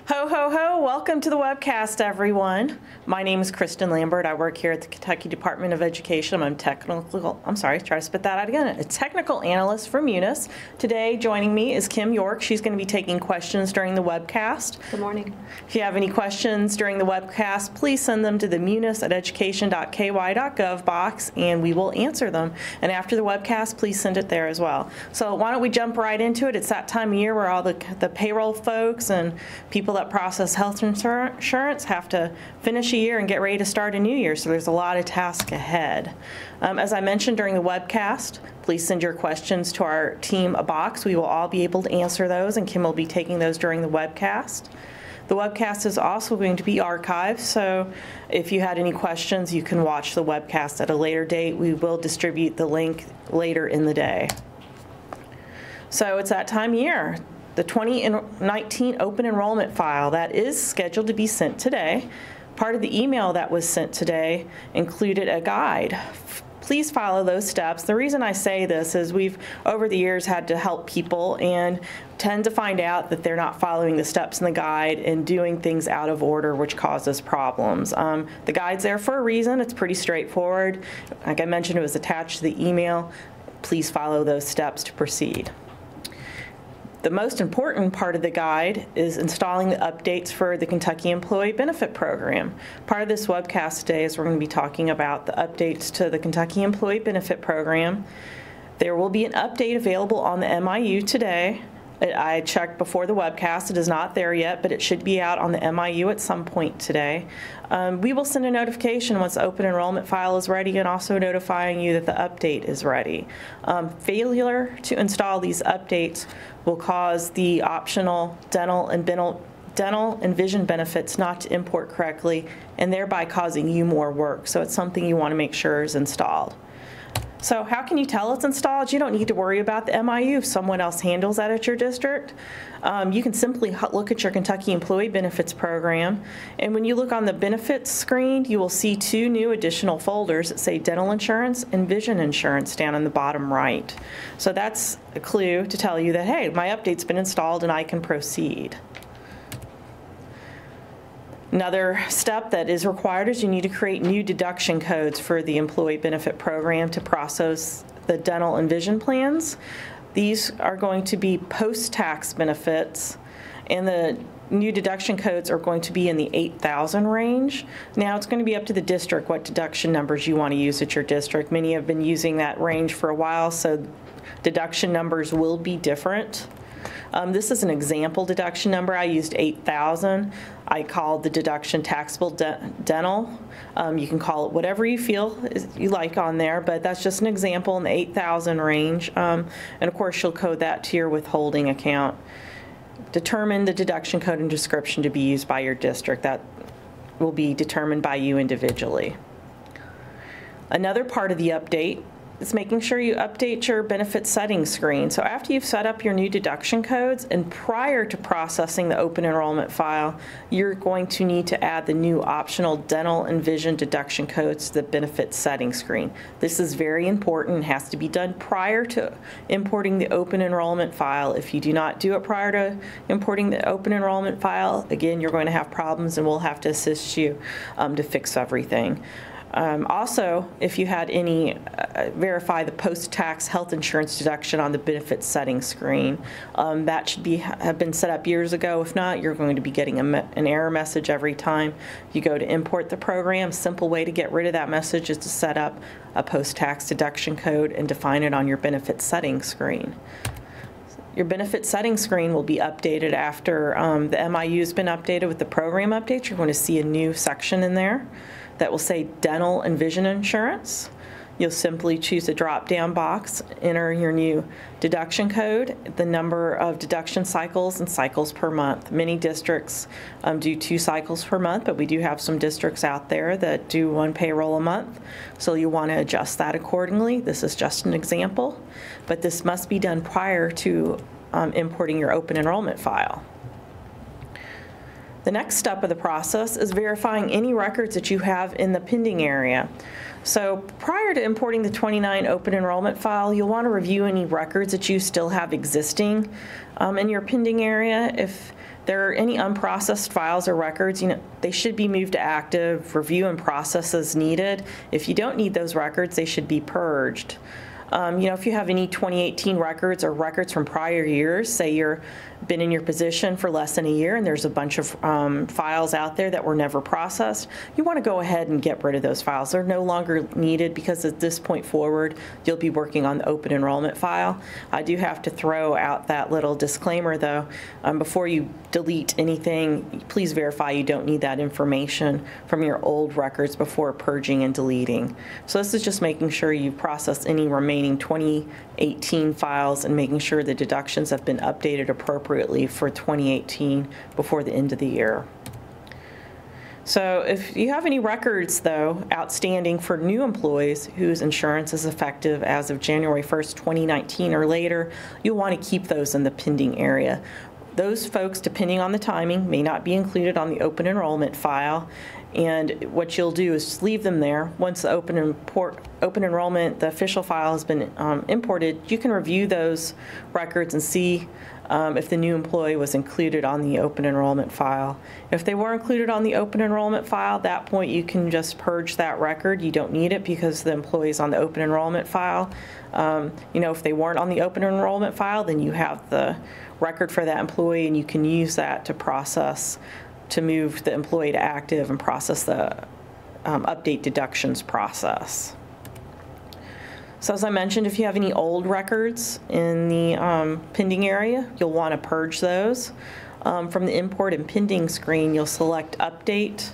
Ho, ho, ho. Welcome to the webcast, everyone. My name is Kristen Lambert. I work here at the Kentucky Department of Education. I'm a technical analyst for MUNIS. Today, joining me is Kim York. She's going to be taking questions during the webcast. Good morning. If you have any questions during the webcast, please send them to the munis@education.ky.gov box, and we will answer them. And after the webcast, please send it there as well. So why don't we jump right into it? It's that time of year where all the payroll folks and people that process health insurance have to finish a year and get ready to start a new year, so there's a lot of tasks ahead. As I mentioned during the webcast, please send your questions to our team a box. We will all be able to answer those, and Kim will be taking those during the webcast. The webcast is also going to be archived, so if you had any questions, you can watch the webcast at a later date. We will distribute the link later in the day. So it's that time of year. The 2019 open enrollment file that is scheduled to be sent today. Part of the email that was sent today included a guide. Please follow those steps. The reason I say this is we've, over the years, had to help people and tend to find out that they're not following the steps in the guide and doing things out of order, which causes problems. The guide's there for a reason. It's pretty straightforward. Like I mentioned, it was attached to the email. Please follow those steps to proceed. The most important part of the guide is installing the updates for the Kentucky Employee Benefit Program. Part of this webcast today is we're going to be talking about the updates to the Kentucky Employee Benefit Program. There will be an update available on the MIU today. I checked before the webcast. It is not there yet, but it should be out on the MIU at some point today. We will send a notification once the open enrollment file is ready, and also notifying you that the update is ready. Failure to install these updates will cause the optional dental and vision benefits not to import correctly, and thereby causing you more work. So it's something you want to make sure is installed. So how can you tell it's installed? You don't need to worry about the MIU if someone else handles that at your district. You can simply look at your Kentucky Employee Benefits Program, and when you look on the benefits screen, you will see two new additional folders that say dental insurance and vision insurance down in the bottom right. So that's a clue to tell you that, hey, my update's been installed and I can proceed. Another step that is required is you need to create new deduction codes for the Employee Benefit Program to process the dental and vision plans. These are going to be post-tax benefits, and the new deduction codes are going to be in the 8,000 range. Now it's going to be up to the district what deduction numbers you want to use at your district. Many have been using that range for a while, so deduction numbers will be different. This is an example deduction number. I used 8,000. I called the deduction taxable dental. You can call it whatever you feel you like on there, but that's just an example in the 8,000 range. And of course, you'll code that to your withholding account. Determine the deduction code and description to be used by your district. That will be determined by you individually. Another part of the update is making sure you update your benefit settings screen. So after you've set up your new deduction codes and prior to processing the open enrollment file, you're going to need to add the new optional dental and vision deduction codes to the benefit settings screen. This is very important and has to be done prior to importing the open enrollment file. If you do not do it prior to importing the open enrollment file, again, you're going to have problems, and we'll have to assist you to fix everything. Also, if you had any, verify the post-tax health insurance deduction on the benefit settings screen. That should have been set up years ago. If not, you're going to be getting an error message every time you go to import the program. A simple way to get rid of that message is to set up a post-tax deduction code and define it on your benefit settings screen. Your benefit settings screen will be updated after the MIU has been updated with the program updates. You're going to see a new section in there that will say dental and vision insurance. You'll simply choose a drop-down box, enter your new deduction code, the number of deduction cycles, and cycles per month. Many districts do 2 cycles per month, but we do have some districts out there that do 1 payroll a month, so you want to adjust that accordingly. This is just an example, but this must be done prior to importing your open enrollment file. The next step of the process is verifying any records that you have in the pending area. So prior to importing the 29 open enrollment file, you'll want to review any records that you still have existing in your pending area. If there are any unprocessed files or records, they should be moved to active, review and process as needed. If you don't need those records, they should be purged. If you have any 2018 records or records from prior years, say you've been in your position for less than a year and there's a bunch of files out there that were never processed, you want to go ahead and get rid of those files. They're no longer needed because at this point forward, you'll be working on the open enrollment file. I do have to throw out that little disclaimer though. Before you delete anything, please verify you don't need that information from your old records before purging and deleting. So this is just making sure you process any remaining 2018 files and making sure the deductions have been updated appropriately for 2018 before the end of the year. So if you have any records, though, outstanding for new employees whose insurance is effective as of January 1st, 2019 or later, you'll want to keep those in the pending area. Those folks, depending on the timing, may not be included on the open enrollment file, and what you'll do is just leave them there. Once the open enrollment, the official file has been imported, you can review those records and see if the new employee was included on the open enrollment file. If they were included on the open enrollment file, at that point you can just purge that record. You don't need it because the employee is on the open enrollment file. If they weren't on the open enrollment file, then you have the record for that employee and you can use that to move the employee to active and process the update deductions process. So as I mentioned, if you have any old records in the pending area, you'll want to purge those. From the import and pending screen, you'll select update.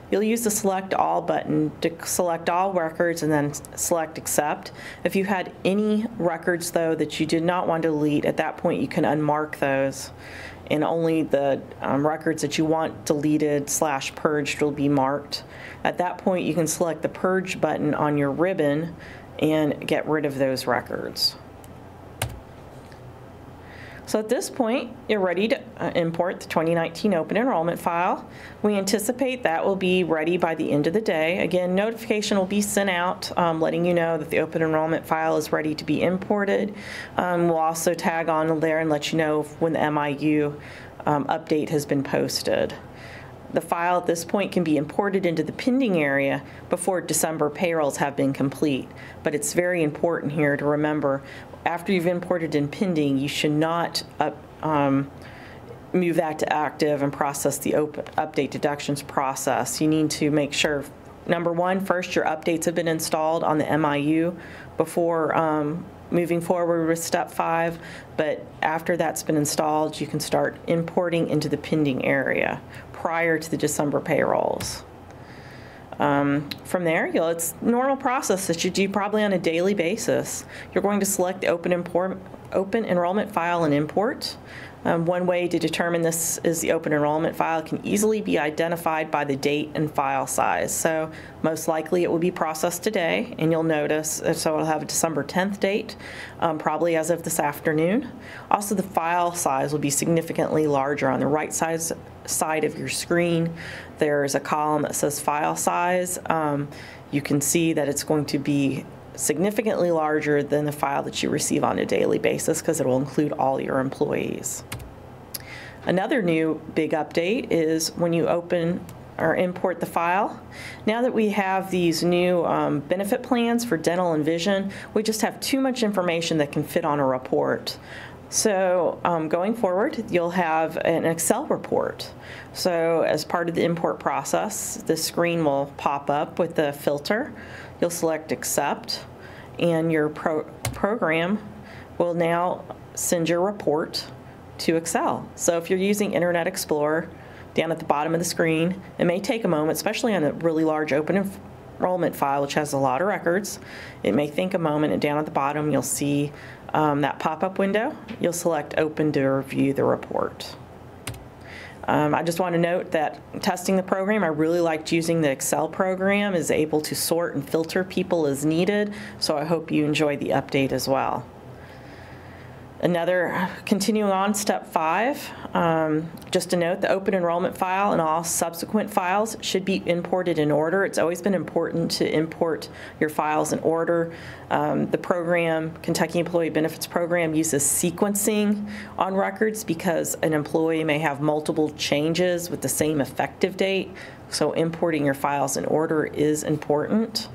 You'll use the select all button to select all records and then select accept. If you had any records though that you did not want to delete, at that point you can unmark those, and only the records that you want deleted / purged will be marked. At that point you can select the purge button on your ribbon and get rid of those records. So at this point, you're ready to import the 2019 open enrollment file. We anticipate that will be ready by the end of the day. Again, notification will be sent out letting you know that the open enrollment file is ready to be imported. We'll also tag on there and let you know when the MIU update has been posted. The file at this point can be imported into the pending area before December payrolls have been complete. But it's very important here to remember, after you've imported in pending, you should not move that to active and process the update deductions process. You need to make sure, number one, first your updates have been installed on the MIU before moving forward with step 5, but after that's been installed, you can start importing into the pending area prior to the December payrolls. From there, it's a normal process that you do probably on a daily basis. You're going to select the open enrollment file and import. One way to determine this is the open enrollment file can easily be identified by the date and file size. So most likely it will be processed today, and you'll notice, so it'll have a December 10th date, probably as of this afternoon. Also, the file size will be significantly larger. On the right side of your screen, there's a column that says file size. You can see that it's going to be significantly larger than the file that you receive on a daily basis because it will include all your employees. Another new big update is when you open or import the file. Now that we have these new benefit plans for dental and vision, we just have too much information that can fit on a report. So going forward, you'll have an Excel report. So as part of the import process, the screen will pop up with the filter. You'll select accept, and your program will now send your report to Excel. So if you're using Internet Explorer, down at the bottom of the screen, it may take a moment, especially on a really large open enrollment file, which has a lot of records. It may take a moment, and down at the bottom you'll see that pop-up window. You'll select open to review the report. I just want to note that testing the program, I really liked using the Excel program, is able to sort and filter people as needed, so I hope you enjoy the update as well. Continuing on, step 5, just a note, the open enrollment file and all subsequent files should be imported in order. It's always been important to import your files in order. The program, Kentucky Employee Benefits Program, uses sequencing on records because an employee may have multiple changes with the same effective date, so importing your files in order is important.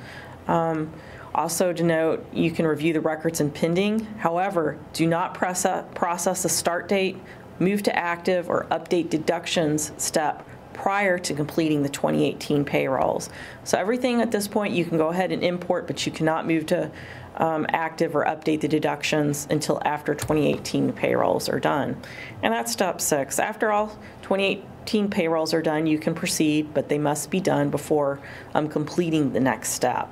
Also to note, you can review the records in pending. However, do not process a start date, move to active, or update deductions step prior to completing the 2018 payrolls. So everything at this point you can go ahead and import, but you cannot move to active or update the deductions until after 2018 payrolls are done. And that's step 6. After all 2018 payrolls are done, you can proceed, but they must be done before completing the next step.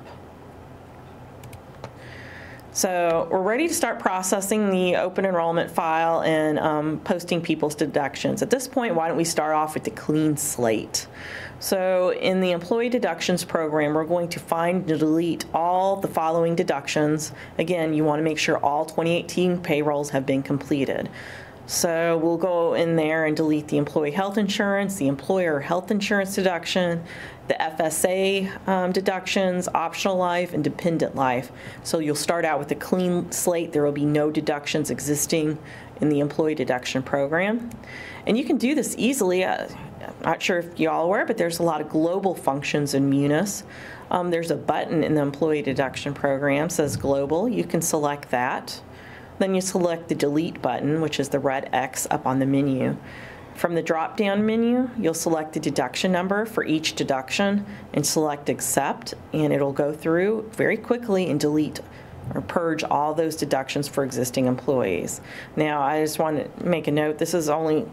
So we're ready to start processing the open enrollment file and posting people's deductions. At this point, why don't we start off with the clean slate? So in the employee deductions program, we're going to find and delete all the following deductions. Again, you want to make sure all 2018 payrolls have been completed. So we'll go in there and delete the employee health insurance, the employer health insurance deduction, the FSA deductions, optional life, and dependent life. So you'll start out with a clean slate. There will be no deductions existing in the employee deduction program. And you can do this easily. I'm not sure if you're all aware, but there's a lot of global functions in MUNIS. There's a button in the employee deduction program that says global. You can select that. Then you select the delete button, which is the red X up on the menu. From the drop-down menu, you'll select the deduction number for each deduction and select accept, and it'll go through very quickly and delete or purge all those deductions for existing employees. Now, I just want to make a note, this is only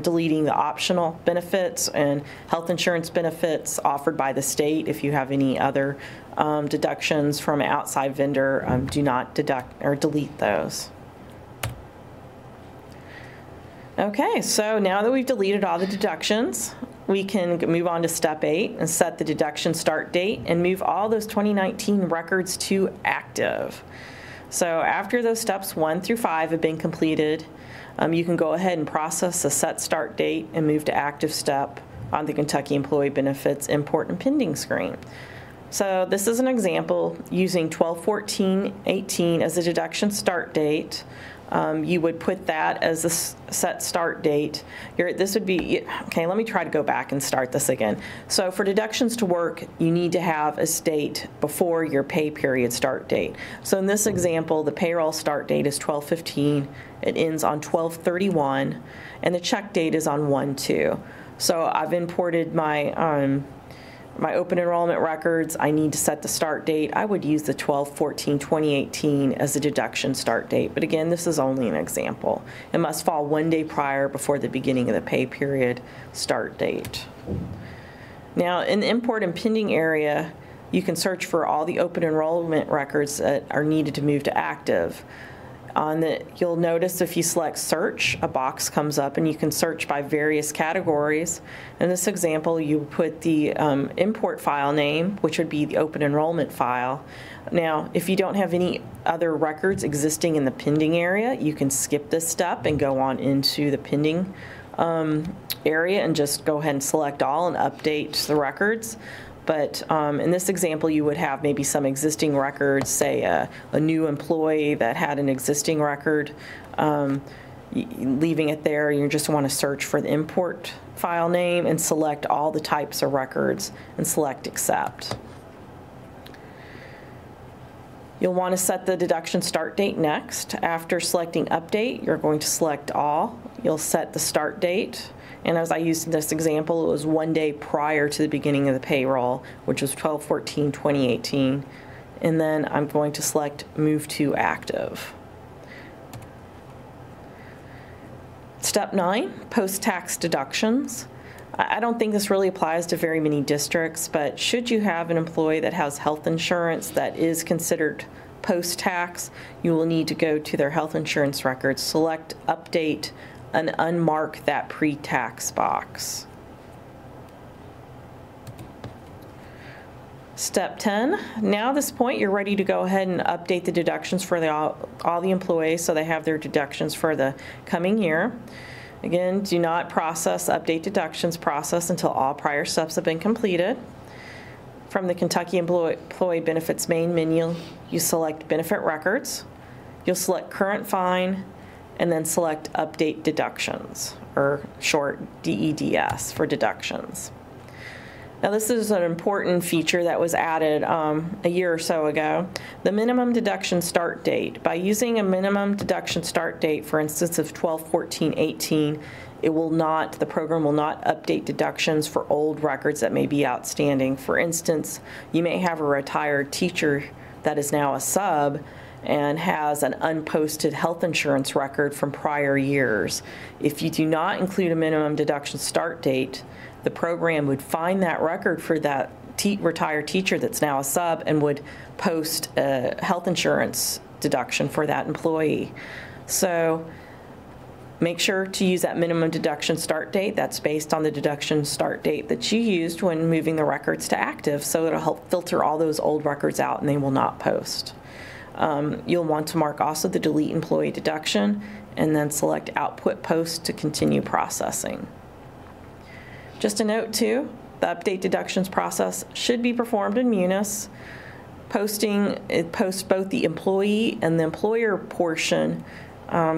deleting the optional benefits and health insurance benefits offered by the state. If you have any other deductions from an outside vendor, do not deduct or delete those. Okay, so now that we've deleted all the deductions, we can move on to step 8 and set the deduction start date and move all those 2019 records to active. So after those steps 1 through 5 have been completed, you can go ahead and process the set start date and move to active step on the Kentucky Employee Benefits Import and Pending screen. So this is an example using 12/14/18 as a deduction start date. You would put that as a set start date. This would be, okay, let me try to go back and start this again. So for deductions to work, you need to have a date before your pay period start date. So in this example, the payroll start date is 12/15. It ends on 12/31, and the check date is on 1/2. So I've imported my my open enrollment records. I need to set the start date. I would use the 12/14/2018 as a deduction start date. But again, this is only an example. It must fall 1 day prior before the beginning of the pay period start date. Now, in the import and pending area, you can search for all the open enrollment records that are needed to move to active. You'll notice if you select search, a box comes up and you can search by various categories. In this example, you put the import file name, which would be the open enrollment file. Now, if you don't have any other records existing in the pending area, you can skip this step and go on into the pending area and just go ahead and select all and update the records. But in this example, you would have maybe some existing records, say a new employee that had an existing record, leaving it there. You just want to search for the import file name and select all the types of records and select accept. You'll want to set the deduction start date next. After selecting update, you're going to select all. You'll set the start date. And as I used in this example, it was 1 day prior to the beginning of the payroll, which was 12/14/2018. And then I'm going to select Move to Active. Step 9, post-tax deductions. I don't think this really applies to very many districts, but should you have an employee that has health insurance that is considered post-tax, you will need to go to their health insurance records, select Update, and unmark that pre-tax box. Step 10, now at this point, you're ready to go ahead and update the deductions for all the employees so they have their deductions for the coming year. Again, do not update deductions process until all prior steps have been completed. From the Kentucky Employee Benefits main menu, you select Benefit Records. You'll select Current Fine, and then select Update Deductions, or short DEDS for deductions. Now this is an important feature that was added a year or so ago. The minimum deduction start date. By using a minimum deduction start date, for instance, of 12/14/18, the program will not update deductions for old records that may be outstanding. For instance, you may have a retired teacher that is now a sub and has an unposted health insurance record from prior years. If you do not include a minimum deduction start date, the program would find that record for that retired teacher that's now a sub and would post a health insurance deduction for that employee. So make sure to use that minimum deduction start date. That's based on the deduction start date that you used when moving the records to active, so it'll help filter all those old records out and they will not post. You'll want to mark also the delete employee deduction and then select output post to continue processing. Just a note too, the update deductions process should be performed in MUNIS. It posts both the employee and the employer portion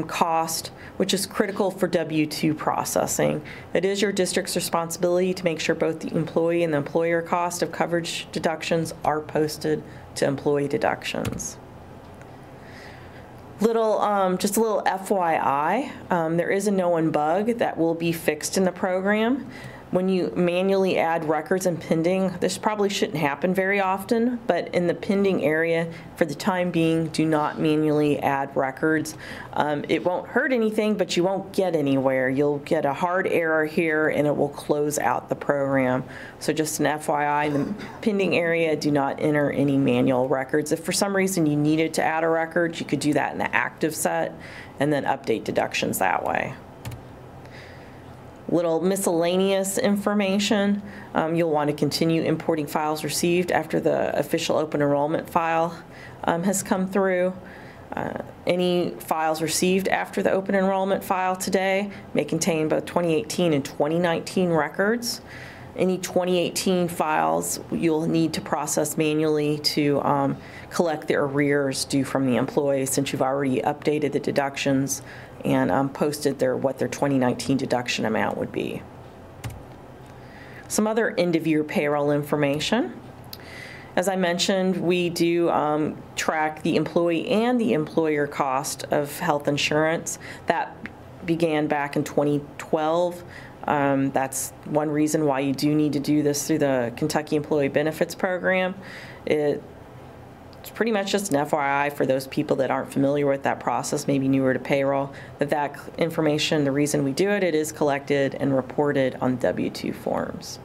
cost, which is critical for W-2 processing. It is your district's responsibility to make sure both the employee and the employer cost of coverage deductions are posted to employee deductions. Just a little FYI, there is a known bug that will be fixed in the program. When you manually add records in pending, this probably shouldn't happen very often, but in the pending area, for the time being, do not manually add records. It won't hurt anything, but you won't get anywhere. You'll get a hard error here and it will close out the program. So just an FYI, in the pending area, do not enter any manual records. If for some reason you needed to add a record, you could do that in the active set and then update deductions that way. Little miscellaneous information. You'll want to continue importing files received after the official open enrollment file has come through. Any files received after the open enrollment file today may contain both 2018 and 2019 records. Any 2018 files you'll need to process manually to collect the arrears due from the employee, since you've already updated the deductions and posted what their 2019 deduction amount would be. Some other end-of-year payroll information. As I mentioned, we do track the employee and the employer cost of health insurance. That began back in 2012. That's one reason why you do need to do this through the Kentucky Employee Benefits Program. It's pretty much just an FYI for those people that aren't familiar with that process, maybe newer to payroll, that information, the reason we do it, it is collected and reported on W-2 forms.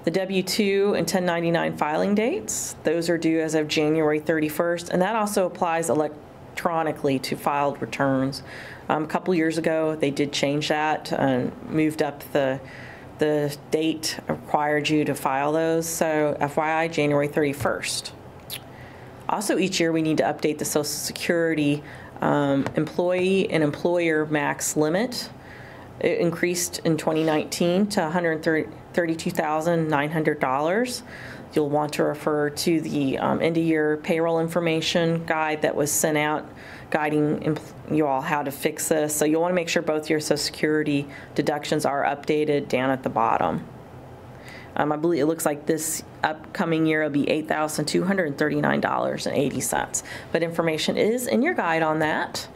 The W-2 and 1099 filing dates, those are due as of January 31st, and that also applies electronically to filed returns. A couple years ago, they did change that and moved up the date required you to file those. So FYI, January 31st. Also, each year we need to update the Social Security employee and employer max limit. It increased in 2019 to $132,900. You'll want to refer to the end-of-year payroll information guide that was sent out guiding you all how to fix this. So you'll want to make sure both your Social Security deductions are updated down at the bottom. I believe it looks like this upcoming year will be $8,239.80, but information is in your guide on that.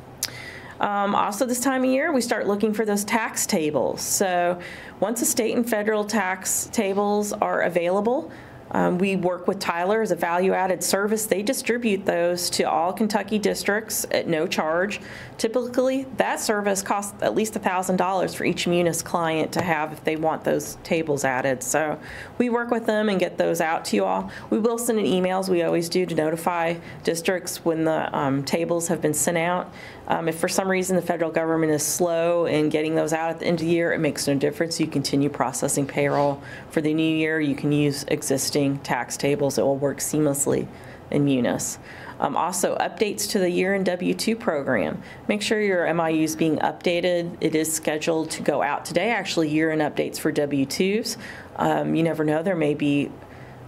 Also, this time of year, we start looking for those tax tables. So once the state and federal tax tables are available, We work with Tyler as a value-added service. They distribute those to all Kentucky districts at no charge. Typically, that service costs at least $1,000 for each MUNIS client to have if they want those tables added. So we work with them and get those out to you all. We will send an email, as we always do, to notify districts when the tables have been sent out. If for some reason the federal government is slow in getting those out at the end of the year, it makes no difference. You continue processing payroll. For the new year, you can use existing tax tables. It will work seamlessly in MUNIS. Also, updates to the year-end W-2 program. Make sure your MIU is being updated. It is scheduled to go out today, actually, year-end updates for W-2s. You never know, there may be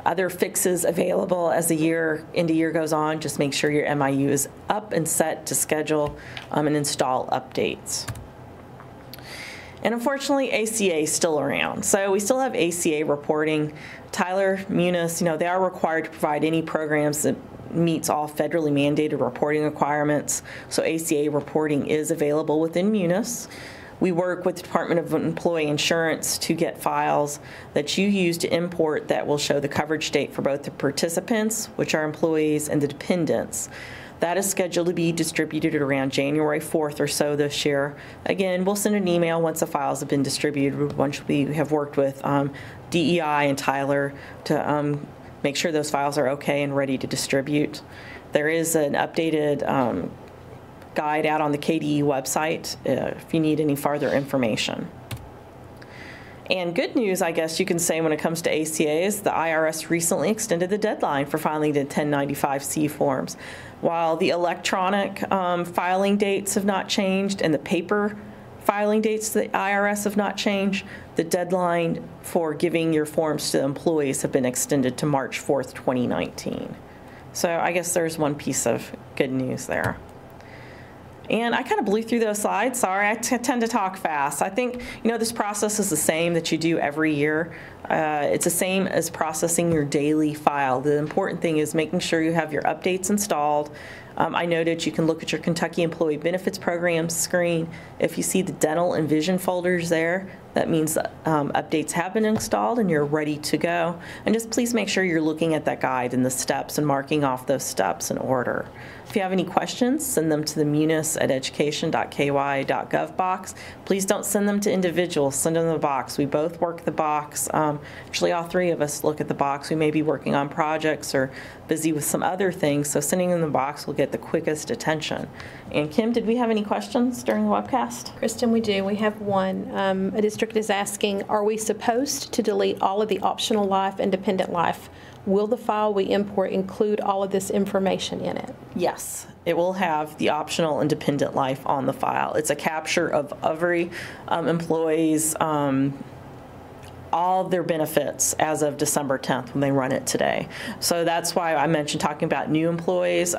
other fixes available as the year goes on. Just make sure your MIU is up and set to schedule and install updates. And unfortunately, ACA is still around. So we still have ACA reporting. Tyler, MUNIS, they are required to provide any programs that meets all federally mandated reporting requirements. So ACA reporting is available within MUNIS. We work with the Department of Employee Insurance to get files that you use to import that will show the coverage date for both the participants, which are employees, and the dependents. That is scheduled to be distributed around January 4th or so this year. Again, we'll send an email once the files have been distributed, once we have worked with DEI and Tyler to make sure those files are okay and ready to distribute. There is an updated guide out on the KDE website if you need any further information. And good news, I guess you can say, when it comes to ACA is the IRS recently extended the deadline for filing the 1095-C forms. While the electronic filing dates have not changed and the paper filing dates to the IRS have not changed, the deadline for giving your forms to employees have been extended to March 4th, 2019. So I guess there's one piece of good news there. And I kind of blew through those slides. Sorry, I tend to talk fast. I think, this process is the same that you do every year. It's the same as processing your daily file. The important thing is making sure you have your updates installed. I noted you can look at your Kentucky Employee Benefits Program screen. If you see the dental and vision folders there, that means that updates have been installed and you're ready to go. And just please make sure you're looking at that guide and the steps and marking off those steps in order. If you have any questions, send them to the munis@education.ky.gov box. Please don't send them to individuals. Send them to the box. We both work the box. Actually, all three of us look at the box. We may be working on projects or busy with some other things, so sending them the box will get the quickest attention. And Kim, did we have any questions during the webcast? Kristen, we do. We have one. A district is asking, are we supposed to delete all of the optional life and dependent life? Will the file we import include all of this information in it? Yes, it will have the optional and dependent life on the file. It's a capture of every employee's all of their benefits as of December 10th when they run it today. So that's why I mentioned talking about new employees.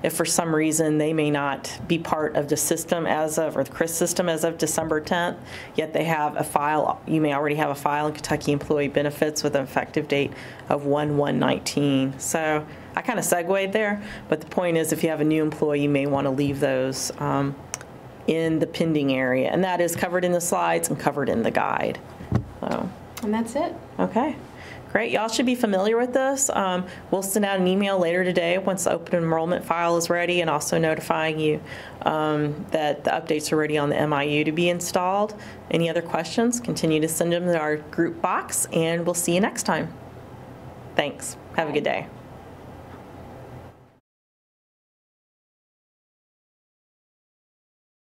If for some reason they may not be part of the system or the CRIS system as of December 10th, yet they have a file, you may already have a file in Kentucky Employee Benefits with an effective date of 1/1/19. So I kind of segued there, but the point is if you have a new employee, you may want to leave those in the pending area, and that is covered in the slides and covered in the guide. So. And that's it. Okay, great. Y'all should be familiar with this. We'll send out an email later today once the open enrollment file is ready, and also notifying you that the updates are ready on the MIU to be installed. Any other questions, continue to send them to our group box, and we'll see you next time. Thanks. Have a good day.